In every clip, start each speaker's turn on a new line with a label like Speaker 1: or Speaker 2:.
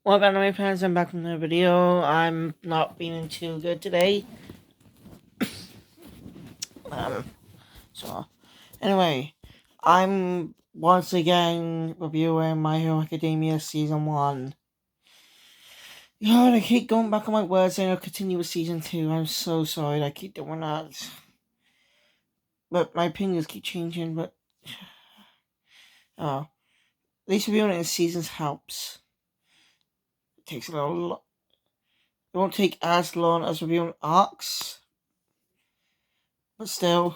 Speaker 1: What up, anime fans? I'm back from the video. I'm not feeling too good today. Um, so anyway, I'm once again reviewing My Hero Academia Season 1. I keep going back on my words saying I'll continue with Season 2. I'm so sorry that I keep doing that. But my opinions keep changing, but at least reviewing it in seasons helps. It takes a little it won't take as long as reviewing arcs, but still,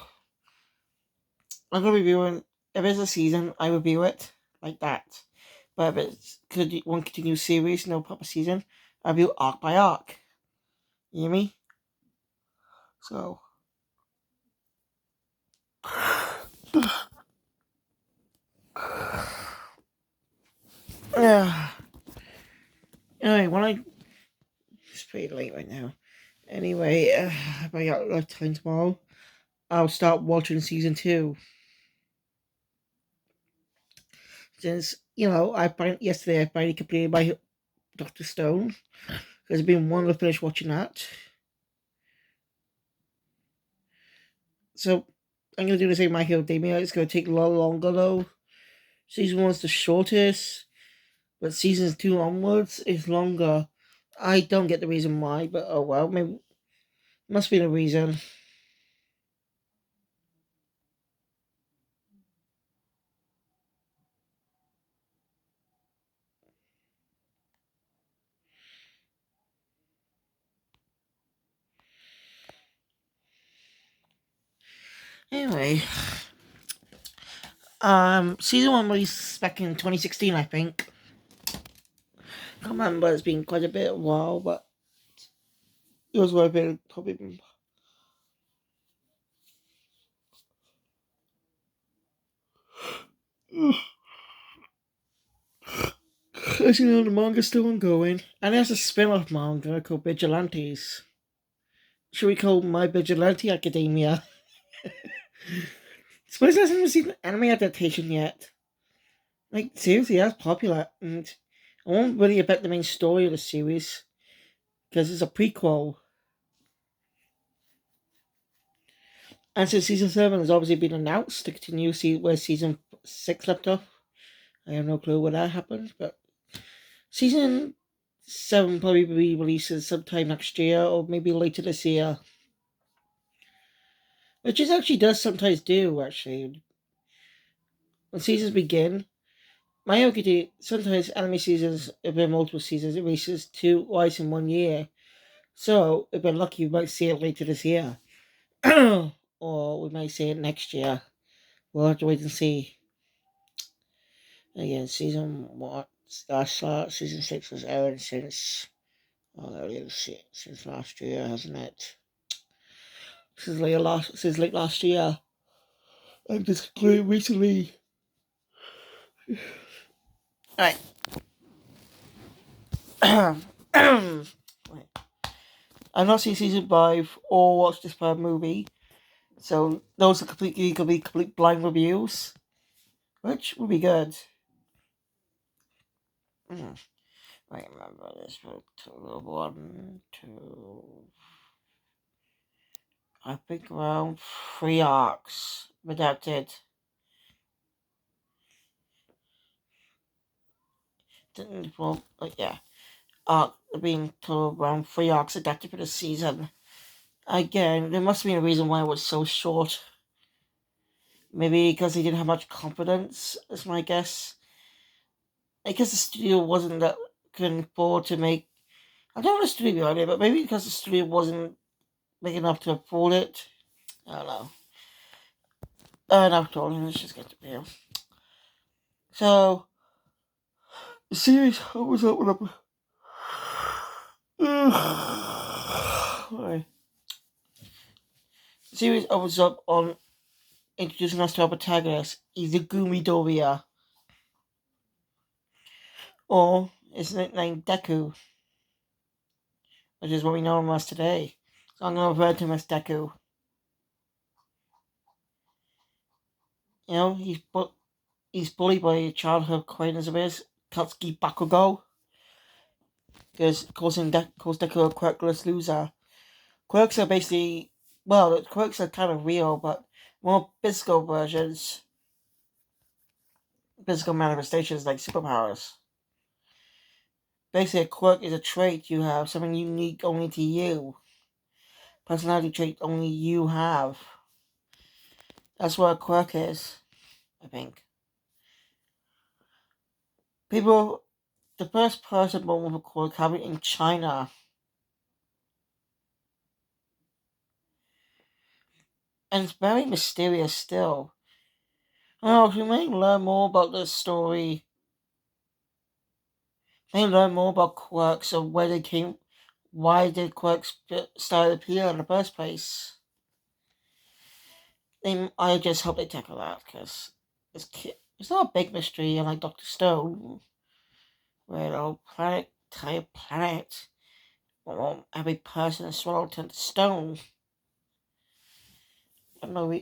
Speaker 1: I'm gonna review it. If it's a season, I review it like that. But if it's one continuous series, no proper season, I review arc by arc. You hear me? So yeah. Anyway, it's pretty late right now. Anyway, if I got a lot of time tomorrow, I'll start watching season 2. Since yesterday I finally completed my Doctor Stone. It's been one to finish watching that. So I'm gonna do the same My Hero Academia. It's gonna take a lot longer though. Season 1's the shortest, but season 2 onwards is longer. I don't get the reason why, but oh well, maybe must be the reason. Anyway, season 1 released back in 2016, I think. I can't remember. It's been quite a bit of a while, but it was worth it. Probably. As you know, the manga's still ongoing, and there's a spin-off manga called Vigilantes. Should we call My Vigilante Academia? Suppose I haven't seen an anime adaptation yet. Like, seriously, that's popular, and it won't really affect the main story of the series, because it's a prequel. And since season 7 has obviously been announced to continue where season 6 left off, I have no clue where that happens, but season 7 probably be releases sometime next year, or maybe later this year. Which it actually does sometimes do, actually. When seasons begin, my argument sometimes anime seasons, if there are multiple seasons, it releases twice in 1 year. So, if we're lucky, we might see it later this year. Or we might see it next year. We'll have to wait and see. Again, season what? Season 6 was airing since. Oh, since last year, hasn't it? Since late last year. And just recently. Alright. Wait. I've not seen season 5 or watched this part movie. So those are could be complete blind reviews. Which would be good. I remember this book. 1, 2. I think around 3 arcs adapted. Well, yeah. Arc being told around 3 arcs adapted for the season. Again, there must have been a reason why it was so short. Maybe because they didn't have much confidence, is my guess. I guess the studio wasn't that couldn't afford to make. I don't know the studio idea, but maybe because the studio wasn't big enough to afford it. I don't know. Enough talking, let's just get to real. So, the series opens up with Sorry. The series opens up on introducing us to our protagonist, Izugumi Doria. Or his nickname Deku, which is what we know him as today. So I'm going to refer to him as Deku. You know, he's bullied by a childhood acquaintance of his, Katsuki Bakugo. because causing Deku a quirkless loser. Quirks are basically, well, the quirks are kind of real, but more physical versions, physical manifestations like superpowers. Basically, a quirk is a trait you have, something unique only to you. Personality trait only you have. That's what a quirk is, I think. People, the first person born with a quirk happened in China, and it's very mysterious still. Oh, you may learn more about this story. May learn more about quirks and where they came, why did quirks start to appear in the first place. I just hope they tackle that because it's not a big mystery, unlike Doctor Stone, where the whole entire planet, well, every person is swallowed into stone. I don't know,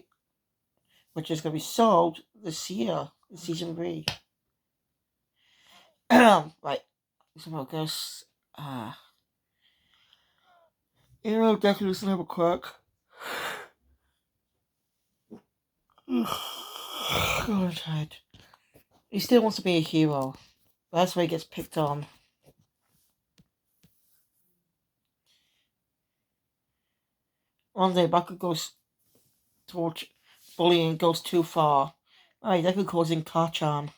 Speaker 1: which is going to be solved this year in season 3. Right, some focus. You know, Deku doesn't have a quirk. God, I'm tired. He still wants to be a hero. That's why he gets picked on. One day, Bakugo's torch bullying goes too far. Right, that could cause him Kachan.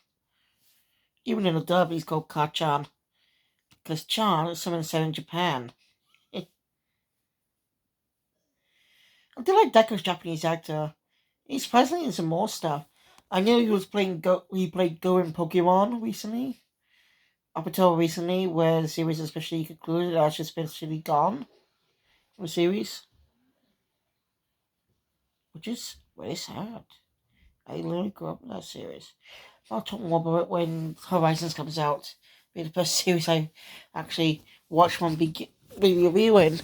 Speaker 1: Even in the dub, he's called Kachan. Because Chan is something said in Japan. I do like Deku's Japanese actor. He's presently in some more stuff. I knew he was playing he played Go in Pokemon recently. Up until recently, where the series especially concluded, I was just basically gone from the series. Which is really sad. I literally grew up with that series. I'll talk more about it when Horizons comes out. It'll be the first series I actually watch one be reviewing.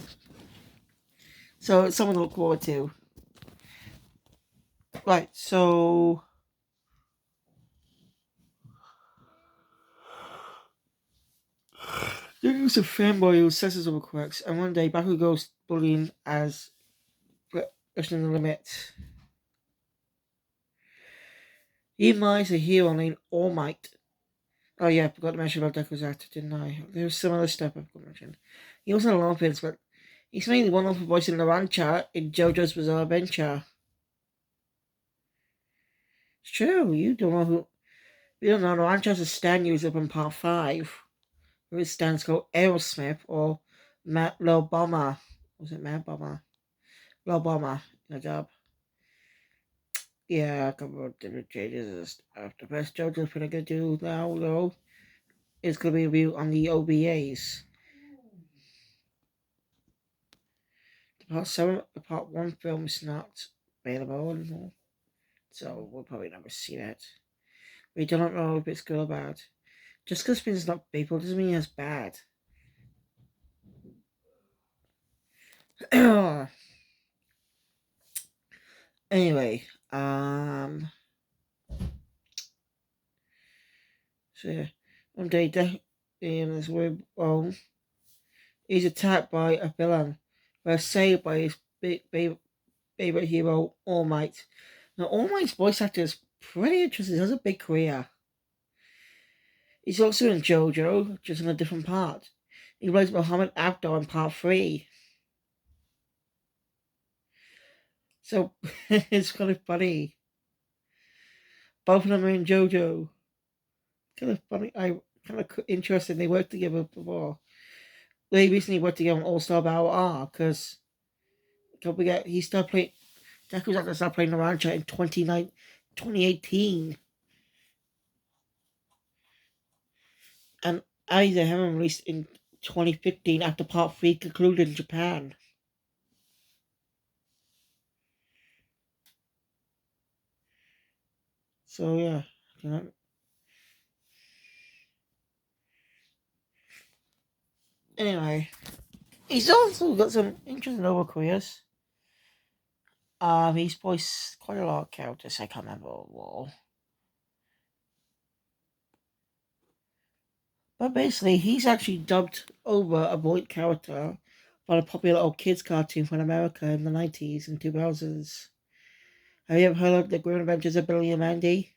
Speaker 1: So it's something to look forward to. Right, so there's a fanboy who obsesses over quirks, and one day Baku goes bullying as pushing the limit. He admires a hero named All Might. Oh yeah, I forgot to mention about Deku's actor, didn't I? There was some other stuff I forgot to mention. He wasn't an Olympians, but he's mainly one of the voice in Narancia in JoJo's Bizarre Adventure. It's true, you don't know who. You don't know Narancia's a stand used up in Part 5, where it stands called Aerosmith or Matt Low Bomber. Was it Matt Bomber? Low Bomber in the dub. Yeah, a couple of different changes and stuff. The best JoJo's thing I'm gonna do now, though, is gonna be a review on the OVAs. The part 1 film is not available anymore, so we'll probably never see that. We don't know if it's good or bad. Just because it's not people doesn't mean it's bad. Anyway, so yeah, one day in his way home, he's attacked by a villain, but saved by his favorite hero, All Might. Now, All Might's voice actor is pretty interesting. He has a big career. He's also in JoJo, just in a different part. He plays Muhammad Abdul in part 3. So it's kind of funny. Both of them are in JoJo. Kind of funny. I kind of interested. They worked together before. They recently worked together on All Star Battle R because don't forget he started playing. Deku's actor started playing Narancia in 2018, and either him released in 2015 after Part 3 concluded in Japan. So yeah, you know. Anyway, he's also got some interesting over careers. He's voiced quite a lot of characters. I can't remember all. But basically, he's actually dubbed over a voice character from a popular old kids cartoon from America in the 90s and 2000s. Have you ever heard of The Grim Adventures of Billy and Mandy?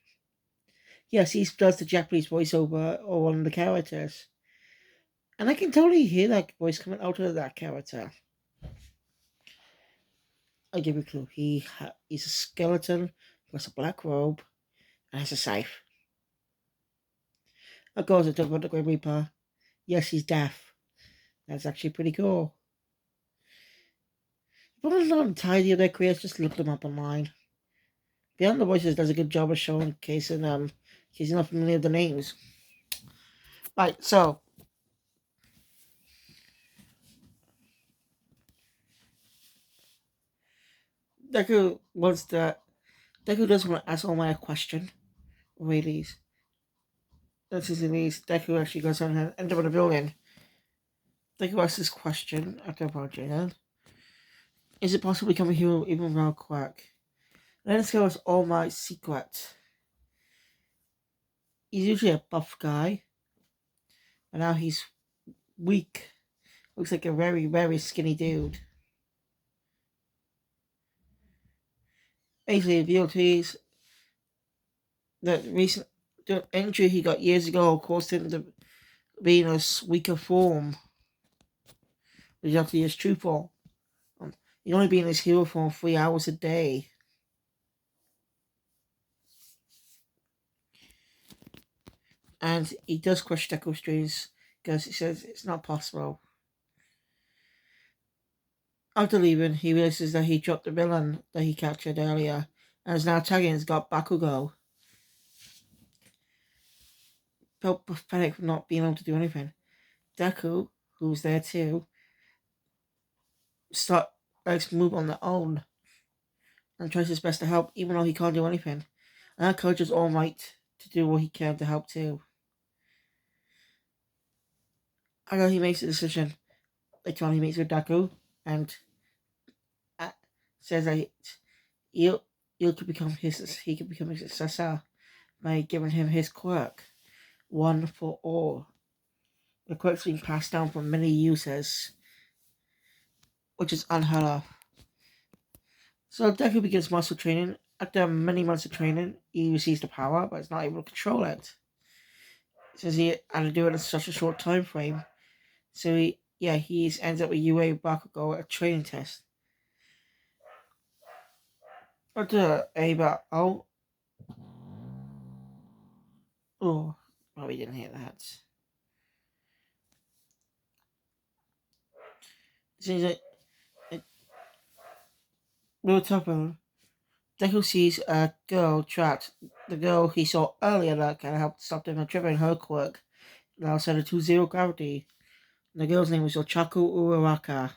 Speaker 1: Yes, he does the Japanese voiceover or one of the characters. And I can totally hear that voice coming out of that character. I'll give you a clue. He's a skeleton, wears a black robe, and has a scythe. Of course, I talk about the Grim Reaper. Yes, he's deaf. That's actually pretty cool. If I'm not entirely of their careers, just look them up online. Beyond the Voices does a good job of showing case you're not familiar with the names. Right, so Deku does want to ask All a question. Really. That's his niece. Deku actually goes on and ends up in a building. Deku asks this question after apology. Is it possible to become a hero even without quirk? Then discovers All Might's secret. He's usually a buff guy, and now he's weak. Looks like a very, very skinny dude. Basically, VLT's the recent injury he got years ago caused him to be in a weaker form, which is actually his true form. He'd only be in his hero form 3 hours a day. And he does crush Deku's dreams because he says it's not possible. After leaving, he realizes that he dropped the villain that he captured earlier and is now tagging his got Bakugo. Felt pathetic for not being able to do anything. Deku, who's there too, likes to move on their own and tries his best to help even though he can't do anything. And encourages All Might to do what he can to help too. After he makes a decision, later on he meets with Deku and says that he could become his successor by giving him his quirk, one for all. The quirk's being passed down from many users, which is unheard of. So Deku begins muscle training. After many months of training, he receives the power, but is not able to control it. Since he had to do it in such a short time frame, so he ends up with UA Bakugo at a training test. After oh, we didn't hear that. Seems like real tougher. Deku sees a girl trapped. The girl he saw earlier that kind of helped stop them from tripping her quirk. Now set her to zero gravity. The girl's name was Ochaku Uraraka.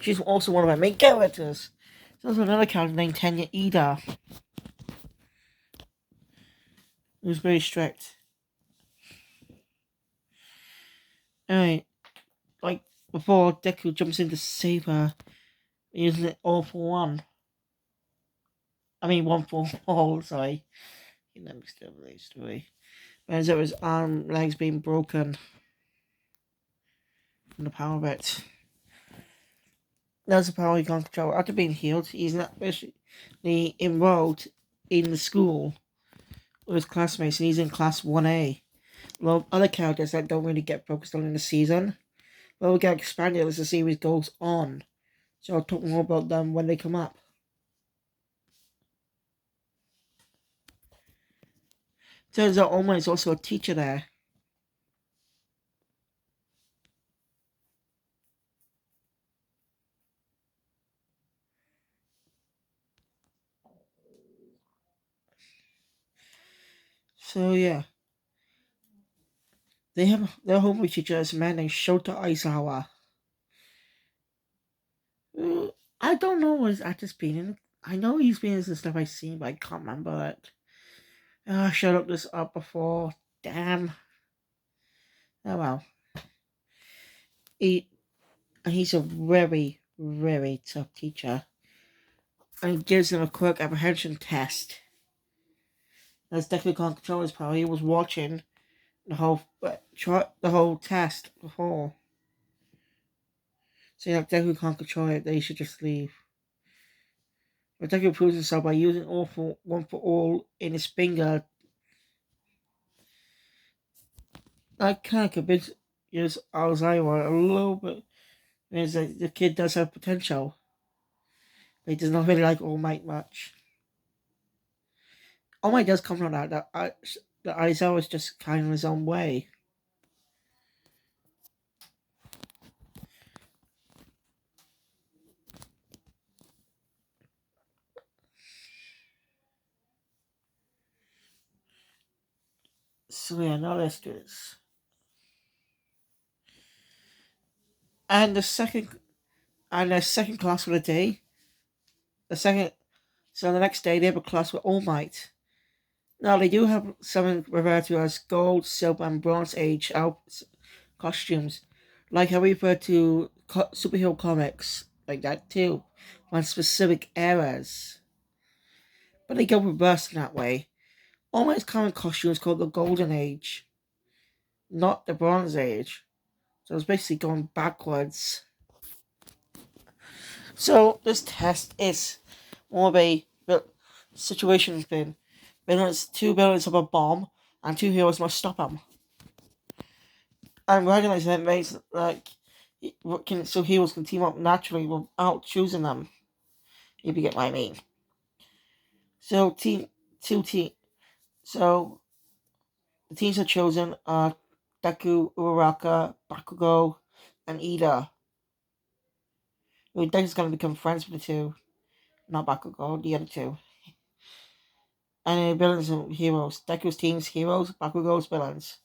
Speaker 1: She's also one of my main characters. There's also another character named Tenya Ida, who's very strict. Anyway, like before Deku jumps in to save her, using it all for one. I mean, one for all, sorry. You know, mixed up the story. Ends up his legs being broken from the power of it. That's the power he can't control. After being healed, he's not basically enrolled in the school with his classmates, and he's in class 1A. Well, other characters that don't really get focused on in the season, well, we get expanded as the series goes on. So I'll talk more about them when they come up. Turns out Oma is also a teacher there. So yeah. They have their homework teacher is a man named Shota Aizawa. I don't know what his actor's been in. I know he's been in some stuff I've seen, but I can't remember it. I should have looked this up before. Damn. Oh well. He's a very, very tough teacher. And he gives him a quirk apprehension test. That's definitely can't control his power. He was watching the whole test before. Saying that Deku can't control it, they should just leave. But Deku proves himself by using all for one for all in his finger. I can't convince Alzheimer a little bit. Means that the kid does have potential. But he does not really like All Might much. All Might does come from that Aizawa is just kind of his own way. So yeah, now let's do this. And the second class for the day. So the next day they have a class with All Might. Now they do have something referred to as gold, silver, and bronze age costumes, like how we refer to superhero comics, like that too, on specific eras. But they go reverse in that way. All Might's common costume is called the Golden Age, not the Bronze Age. So it's basically going backwards. So this test is more of a situation thing. Two villains have a bomb, and two heroes must stop them. And recognizing that makes so heroes can team up naturally without choosing them. If you get what I mean. So two team. So the teams are chosen are Deku, Uraraka, Bakugo, and Ida. Deku's gonna become friends with the two, not Bakugo, the other two. And villains and heroes. Deku's team's heroes, Bakugo's villains.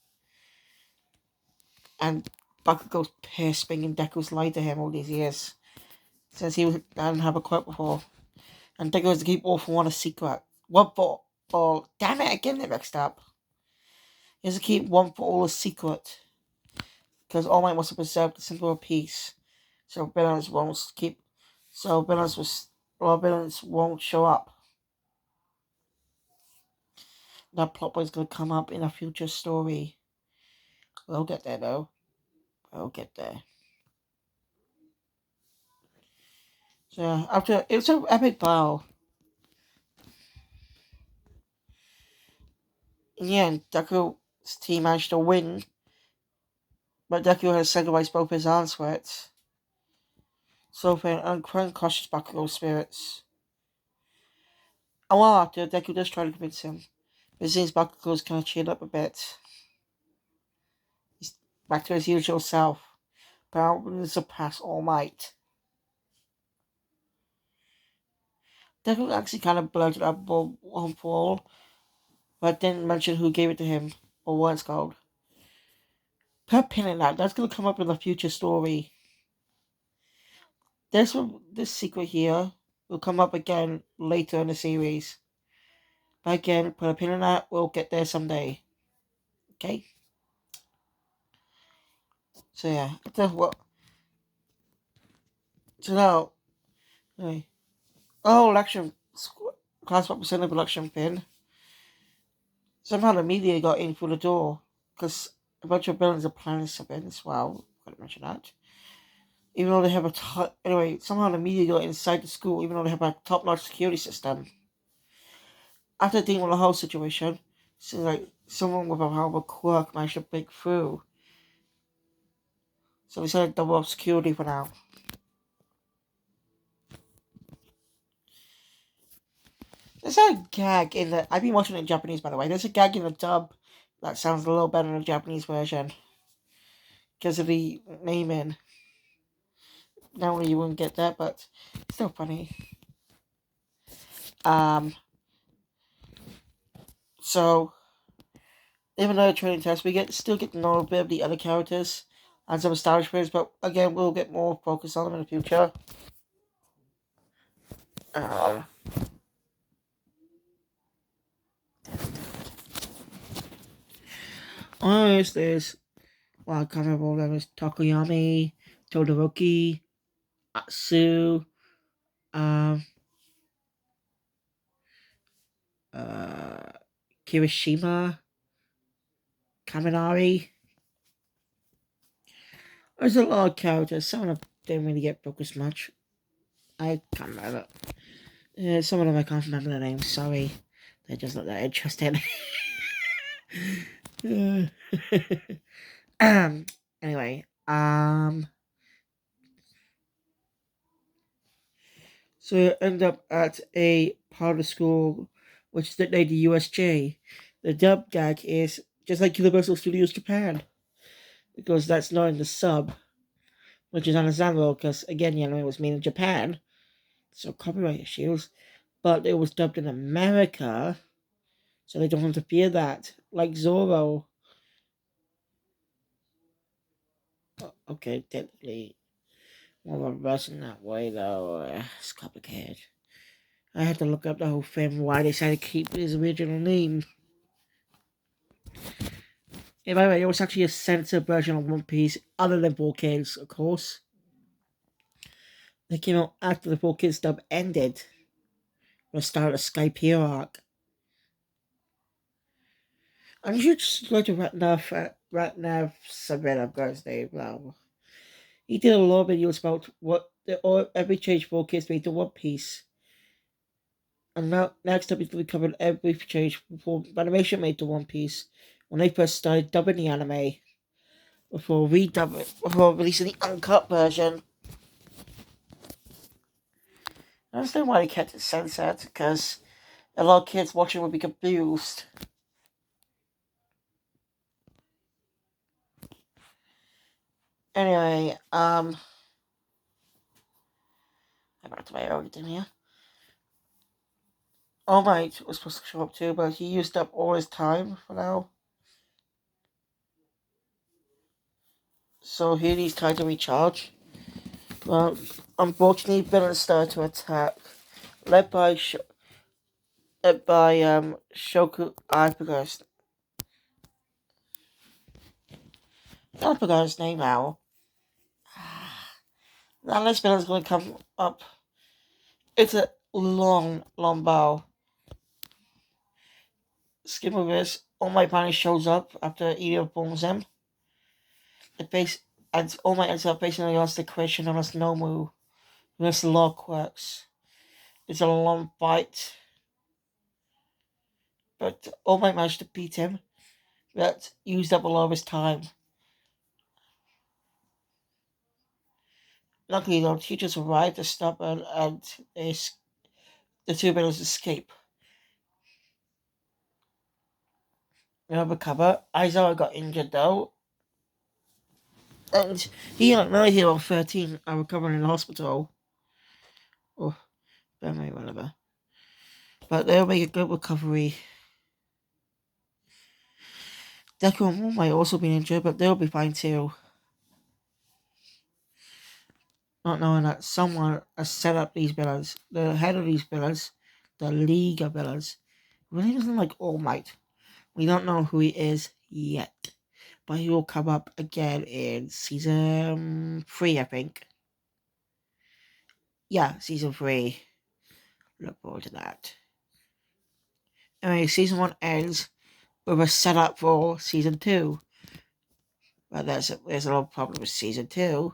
Speaker 1: And Bakugo's pissed thinking Deku's lied to him all these years. Since he didn't have a quote before. And Deku has to keep all for one a secret. One for all. Damn it, again they mixed up. He has to keep one for all a secret. Because All Might wants to preserve the symbol of peace. So villains won't keep. So villains won't show up. That plot point is going to come up in a future story. We'll get there though. We'll get there. So after it was an epic battle. In the end, Deku's team managed to win, but Deku has sacrificed both his arms for it. So for an unconscious Bakugo spirits. A while after, Deku does try to convince him, but it seems Bakugo's kind of cheered up a bit. He's back to his usual self, but to surpass All Might. Deku actually kind of blurted out one for all, but didn't mention who gave it to him or what it's called. Put a pin in that. That's going to come up in a future story. This secret here will come up again later in the series. But again, put a pin in that. We'll get there someday. Okay. So yeah, what? So now, okay. Oh, election class representative election pin. Somehow the media got in through the door because a bunch of villains are planning something as well. Gotta mention that. Even though they have anyway, somehow the media got inside the school, even though they have a top-notch security system. After dealing with the whole situation, seems like someone with a horrible quirk managed to break through. So they decided to double up security for now. There's a gag in the. I've been watching it in Japanese, by the way. There's a gag in the dub that sounds a little better in the Japanese version because of the naming. Normally you wouldn't get that, but it's still funny. So even though training test, we still get to know a bit of the other characters and some established players, but again, we'll get more focus on them in the future. Oh, there's well, I can't remember all of them. There's Tokoyami, Todoroki, Atsu, um, uh, Kirishima, Kaminari. There's a lot of characters. Some of them didn't really get focused much. I can't remember. Some of them I can't remember the names. Sorry, they're just not that interesting. Anyway, so you end up at a part of the school which is nicknamed the USJ. The dub gag is just like Universal Studios Japan, because that's not in the sub, which is understandable because again the anime was made in Japan, so copyright issues. But it was dubbed in America, so they don't have to fear that. Like Zoro. Okay, technically, more of a version that way though. It's complicated. I had to look up the whole thing, why they decided to keep his original name. And by the way, it was actually a censored version of One Piece, other than 4Kids, of course. They came out after the 4Kids dub ended, for the start of the Skype Hero arc. And you should just go to Ratnav Savannah, guy's name. He did a lot of videos about every change 4Kids made to One Piece. And now, next up, he's going to be covering every change for animation made to One Piece when they first started dubbing the anime before releasing the uncut version. I understand why they kept it censored, because a lot of kids watching would be confused. Anyway, I'm back to my everything here. All Might was supposed to show up too, but he used up all his time for now. So he needs time to recharge. Well, unfortunately, villains started to attack, led by Shoku. I forgot his name now. Now this villain's going to come up. It's a long bow. Skip over this. All Might finally shows up after Ida informs him. All Might ends up facing against the creation known as Nomu, who has the law quirks. It's a long fight, but All Might managed to beat him, but used up a lot of his time. Luckily, though, teachers arrived to stop and the two villains escape. Another cover. Aizawa got injured though, and he and another hero 13 are recovering in the hospital. Oh, whatever. But they'll make a good recovery. Deku and Moon might also be injured, but they'll be fine too. Not knowing that someone has set up these villains, the head of these villains, the League of Villains, really doesn't like All Might. We don't know who he is yet, but he will come up again in season 3, I think. Yeah, season 3. Look forward to that. Anyway, season 1 ends with a setup for season 2. But there's a lot of problem with season 2.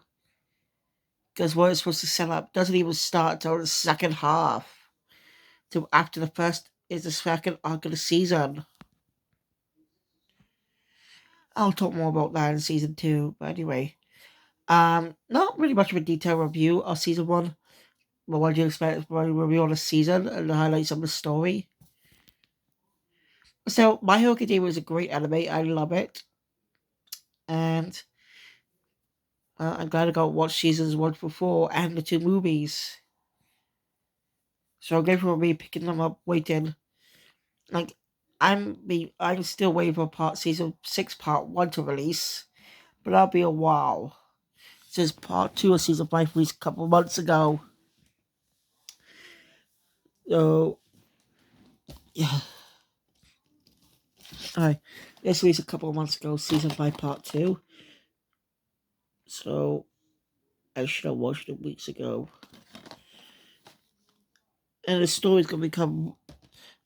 Speaker 1: Because what it's supposed to set up doesn't even start until the second half. So after the first is the second arc of the season. I'll talk more about that in season 2. But anyway, not really much of a detailed review of season 1. But what do you expect from a review on the season and the highlights of the story? So, My Hero Academia is a great anime. I love it. And I'm glad I got watch seasons 1 through 4 and the 2 movies. So I'm grateful for me picking them up, waiting. Like, I'm still waiting for season 6 part 1 to release. But that'll be a while. Since part 2 of season 5 released a couple months ago. So, yeah. Alright, this released a couple of months ago, season 5 part 2. So, I should have watched it weeks ago. And the story's gonna become...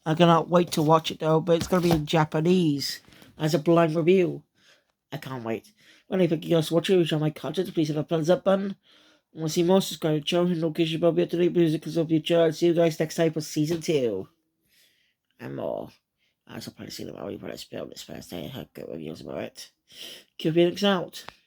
Speaker 1: I cannot wait to watch it though, but it's gonna be in Japanese as a blind review. I can't wait. Well, if you guys watch it, which on my content, please hit the thumbs up button. Want to see more, subscribe to the channel, hit the notification bell, be up to date music of your channel. See you guys next time for season 2 and more. As I'll probably see them already, but I spelled this first day. I have good reviews about it. Keep Phoenix out.